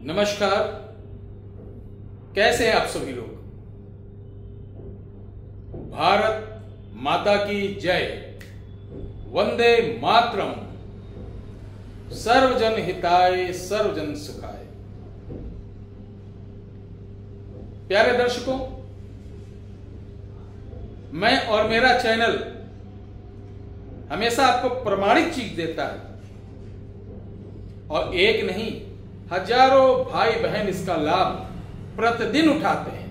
नमस्कार। कैसे हैं आप सभी लोग? भारत माता की जय। वंदे मातरम। सर्वजन हिताय सर्वजन सुखाय। प्यारे दर्शकों, मैं और मेरा चैनल हमेशा आपको प्रमाणिक चीज देता है और एक नहीं हजारों भाई बहन इसका लाभ प्रतिदिन उठाते हैं।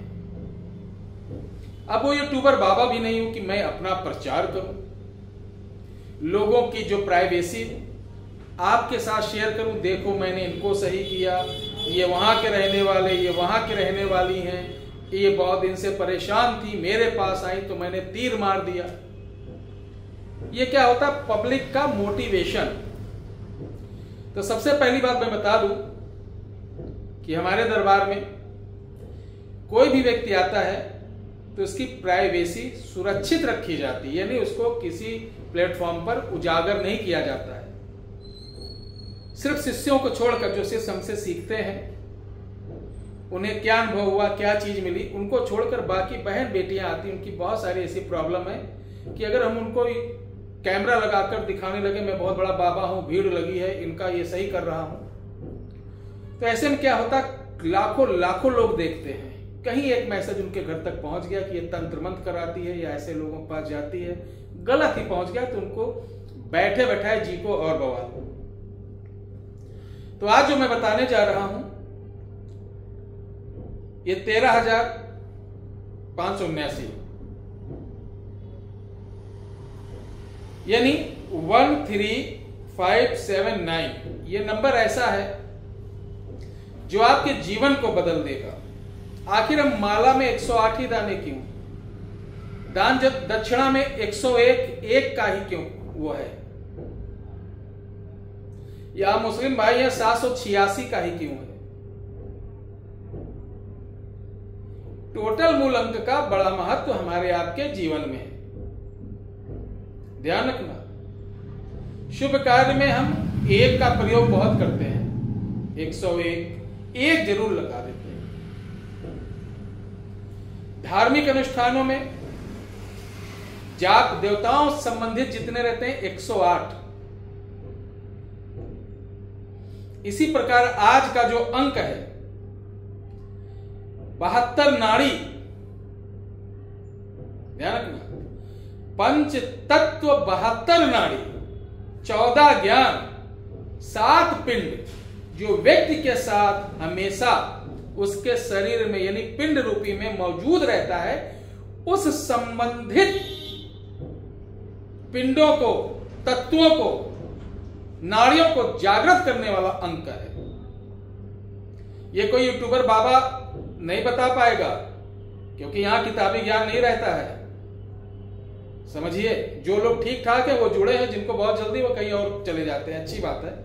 अब वो यूट्यूबर बाबा भी नहीं हूं कि मैं अपना प्रचार करूं, लोगों की जो प्राइवेसी आपके साथ शेयर करूं। देखो मैंने इनको सही किया, ये वहां के रहने वाले, ये वहां की रहने वाली हैं, ये बहुत दिन से परेशान थी, मेरे पास आई तो मैंने तीर मार दिया। ये क्या होता? पब्लिक का मोटिवेशन। तो सबसे पहली बात मैं बता दूं कि हमारे दरबार में कोई भी व्यक्ति आता है तो उसकी प्राइवेसी सुरक्षित रखी जाती है, यानी उसको किसी प्लेटफॉर्म पर उजागर नहीं किया जाता है। सिर्फ शिष्यों को छोड़कर, जो शिष्य हमसे सीखते हैं, उन्हें क्या अनुभव हुआ, क्या चीज मिली, उनको छोड़कर बाकी बहन बेटियां आती, उनकी बहुत सारी ऐसी प्रॉब्लम है कि अगर हम उनको कैमरा लगाकर दिखाने लगे मैं बहुत बड़ा बाबा हूं, भीड़ लगी है, इनका ये सही कर रहा हूं, तो ऐसे में क्या होता? लाखों लाखों लोग देखते हैं, कहीं एक मैसेज उनके घर तक पहुंच गया कि ये तंत्र मंत्र कराती है या ऐसे लोगों के पास जाती है, गलत ही पहुंच गया तो उनको बैठे बैठाए जी को और बवाल। तो आज जो मैं बताने जा रहा हूं ये 13,579 यानी 13579 ये नंबर ऐसा है जो आपके जीवन को बदल देगा। आखिर हम माला में 108 ही दाने क्यों, दान दक्षिणा में 101 का ही क्यों वो है, या मुस्लिम भाई है 786 का ही क्यों है? टोटल मूल अंक का बड़ा महत्व हमारे आपके जीवन में है। ध्यान रखना, शुभ कार्य में हम एक का प्रयोग बहुत करते हैं, 101 एक जरूर लगा देते हैं। धार्मिक अनुष्ठानों में जाप देवताओं संबंधित जितने रहते हैं 108। इसी प्रकार आज का जो अंक है 72 नाड़ी, ध्यान रखना, पंच तत्व 72 नाड़ी, 14 ज्ञान, 7 पिंड, जो व्यक्ति के साथ हमेशा उसके शरीर में यानी पिंड रूपी में मौजूद रहता है, उस संबंधित पिंडों को, तत्वों को, नाड़ियों को जागृत करने वाला अंक है। यह कोई यूट्यूबर बाबा नहीं बता पाएगा क्योंकि यहां किताबी ज्ञान नहीं रहता है। समझिए, जो लोग ठीक ठाक है वो जुड़े हैं, जिनको बहुत जल्दी वो कहीं और चले जाते हैं, अच्छी बात है।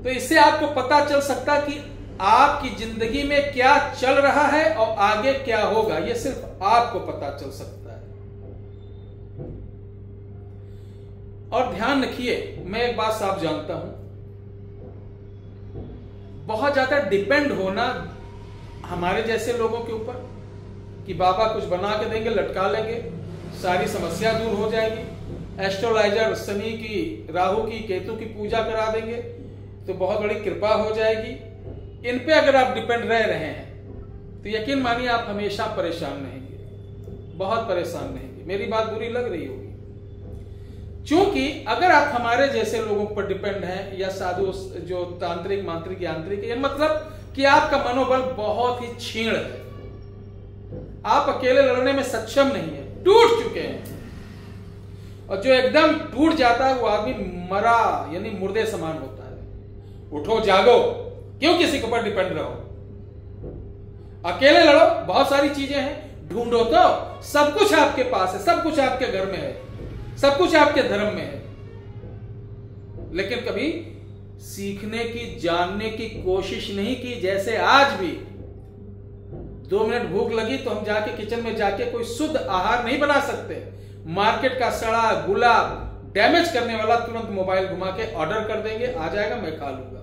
तो इससे आपको पता चल सकता कि आपकी जिंदगी में क्या चल रहा है और आगे क्या होगा, यह सिर्फ आपको पता चल सकता है। और ध्यान रखिए, मैं एक बात साफ जानता हूं, बहुत ज्यादा डिपेंड होना हमारे जैसे लोगों के ऊपर कि बाबा कुछ बना के देंगे, लटका लेंगे, सारी समस्या दूर हो जाएगी, एस्ट्रोलॉजर शनि की, राहु की, केतु की पूजा करा देंगे तो बहुत बड़ी कृपा हो जाएगी, इन पे अगर आप डिपेंड रह रहे हैं तो यकीन मानिए आप हमेशा परेशान रहेंगे, बहुत परेशान रहेंगे। मेरी बात बुरी लग रही होगी, क्योंकि अगर आप हमारे जैसे लोगों पर डिपेंड हैं या साधु जो तांत्रिक मांत्रिक यांत्रिक, ये मतलब कि आपका मनोबल बहुत ही क्षीण है, आप अकेले लड़ने में सक्षम नहीं है, टूट चुके हैं। और जो एकदम टूट जाता है वो आदमी मरा यानी मुर्दे समान होता है। उठो जागो, क्यों किसी के ऊपर डिपेंड रहो, अकेले लड़ो, बहुत सारी चीजें हैं, ढूंढो तो सब कुछ आपके पास है, सब कुछ आपके घर में है, सब कुछ आपके धर्म में है, लेकिन कभी सीखने की, जानने की कोशिश नहीं की। जैसे आज भी 2 मिनट भूख लगी तो हम जाके किचन में जाके कोई शुद्ध आहार नहीं बना सकते, मार्केट का सड़ा गुलाब डैमेज करने वाला तुरंत मोबाइल घुमा के ऑर्डर कर देंगे, आ जाएगा, मैं खा लूंगा।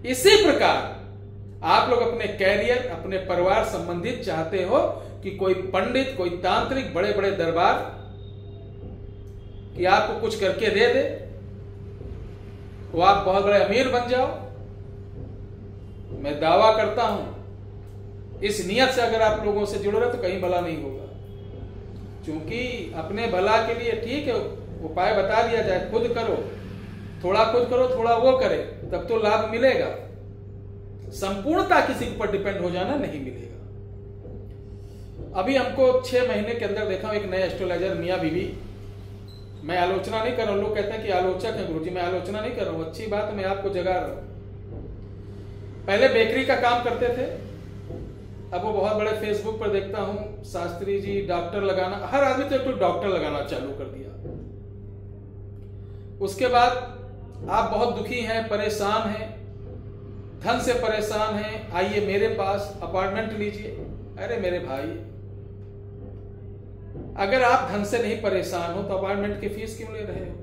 इसी प्रकार आप लोग अपने कैरियर, अपने परिवार संबंधित चाहते हो कि कोई पंडित, कोई तांत्रिक, बड़े बड़े दरबार कि आपको कुछ करके दे दे, वो आप बहुत बड़े अमीर बन जाओ। मैं दावा करता हूं इस नियत से अगर आप लोगों से जुड़े रहे तो कहीं भला नहीं होगा। क्योंकि अपने भला के लिए ठीक है, उपाय बता दिया जाए, खुद करो, थोड़ा खुद करो, थोड़ा वो करे, तब तो लाभ मिलेगा। संपूर्णता किसी के ऊपर डिपेंड हो जाना नहीं मिलेगा। अभी हमको 6 महीने के अंदर देखा एक नए एस्ट्रोलॉजर मियां बीवी, मैं आलोचना नहीं कर रहा हूं, लोग कहते हैं कि आलोचक है गुरुजी, मैं आलोचना नहीं कर रहा हूं, अच्छी बात, मैं आपको जगा रहा हूं। पहले बेकरी का काम करते थे, अब वो बहुत बड़े फेसबुक पर देखता हूं शास्त्री जी डॉक्टर लगाना, हर आदमी तो एक डॉक्टर लगाना चालू कर दिया। उसके बाद आप बहुत दुखी हैं, परेशान हैं, धन से परेशान हैं, आइए मेरे पास अपॉइंटमेंट लीजिए। अरे मेरे भाई, अगर आप धन से नहीं परेशान हो तो अपॉइंटमेंट की फीस क्यों ले रहे हो?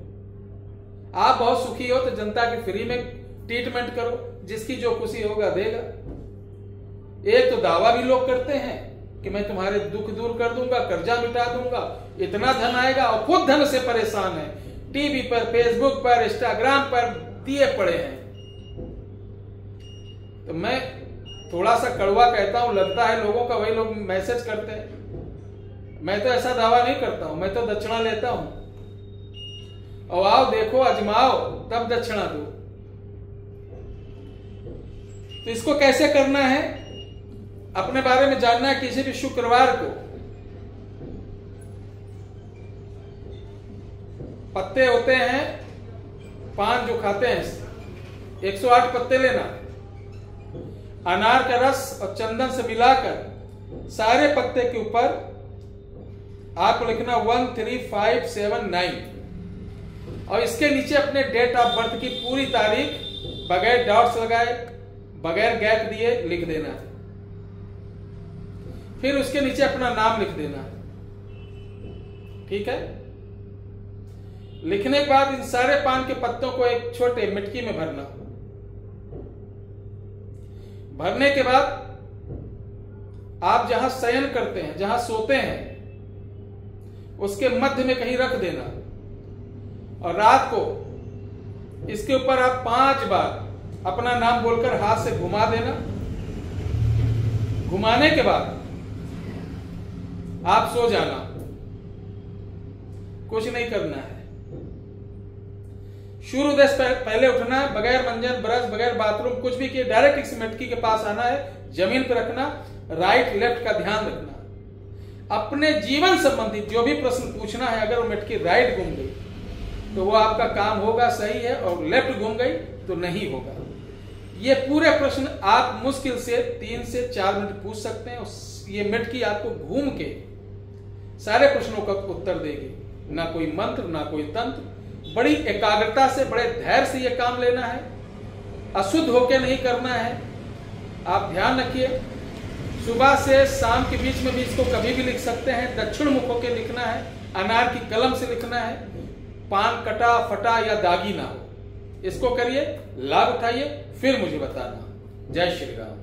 आप बहुत सुखी हो तो जनता की फ्री में ट्रीटमेंट करो, जिसकी जो खुशी होगा देगा। एक तो दावा भी लोग करते हैं कि मैं तुम्हारे दुख दूर कर दूंगा, कर्जा मिटा दूंगा, इतना धन आएगा, और खुद धन से परेशान है, टीवी पर, फेसबुक पर, इंस्टाग्राम पर दिए पड़े हैं। तो मैं थोड़ा सा कड़वा कहता हूं, लगता है लोगों का, वही लोग मैसेज करते हैं। मैं तो ऐसा दावा नहीं करता हूं, मैं तो दक्षिणा लेता हूं, और आओ देखो, अजमाओ, तब दक्षिणा दो। तो इसको कैसे करना है, अपने बारे में जानना है। किसी भी शुक्रवार को पत्ते होते हैं, पान जो खाते हैं, 108 पत्ते लेना, अनार का रस और चंदन से मिलाकर सारे पत्ते के ऊपर आपको लिखना 13579, और इसके नीचे अपने डेट ऑफ बर्थ की पूरी तारीख बगैर डॉट्स लगाए, बगैर गैप दिए लिख देना है। फिर उसके नीचे अपना नाम लिख देना है। ठीक है? लिखने के बाद इन सारे पान के पत्तों को एक छोटे मिटकी में भरना। भरने के बाद आप जहां शयन करते हैं, जहां सोते हैं, उसके मध्य में कहीं रख देना, और रात को इसके ऊपर आप 5 बार अपना नाम बोलकर हाथ से घुमा देना। घुमाने के बाद आप सो जाना, कुछ नहीं करना है। सूर्योदय से पहले उठना है, बगैर मंजन, ब्रश, बगैर बाथरूम, कुछ भी किए, डायरेक्ट इस मटकी के पास आना है, जमीन पर रखना, राइट लेफ्ट का ध्यान रखना। अपने जीवन संबंधित जो भी प्रश्न पूछना है, अगर वो मटकी राइट घूम गई तो वो आपका काम होगा, सही है, और लेफ्ट घूम गई तो नहीं होगा। ये पूरे प्रश्न आप मुश्किल से 3 से 4 मिनट पूछ सकते हैं। ये मटकी आपको घूम के सारे प्रश्नों का उत्तर देगी। ना कोई मंत्र, ना कोई तंत्र, बड़ी एकाग्रता से, बड़े धैर्य से ये काम लेना है, अशुद्ध होके नहीं करना है। आप ध्यान रखिए, सुबह से शाम के बीच में भी इसको कभी भी लिख सकते हैं। दक्षिण मुख होके लिखना है, अनार की कलम से लिखना है, पान कटा फटा या दागी ना हो। इसको करिए, लाभ उठाइए, फिर मुझे बताना। जय श्री राम।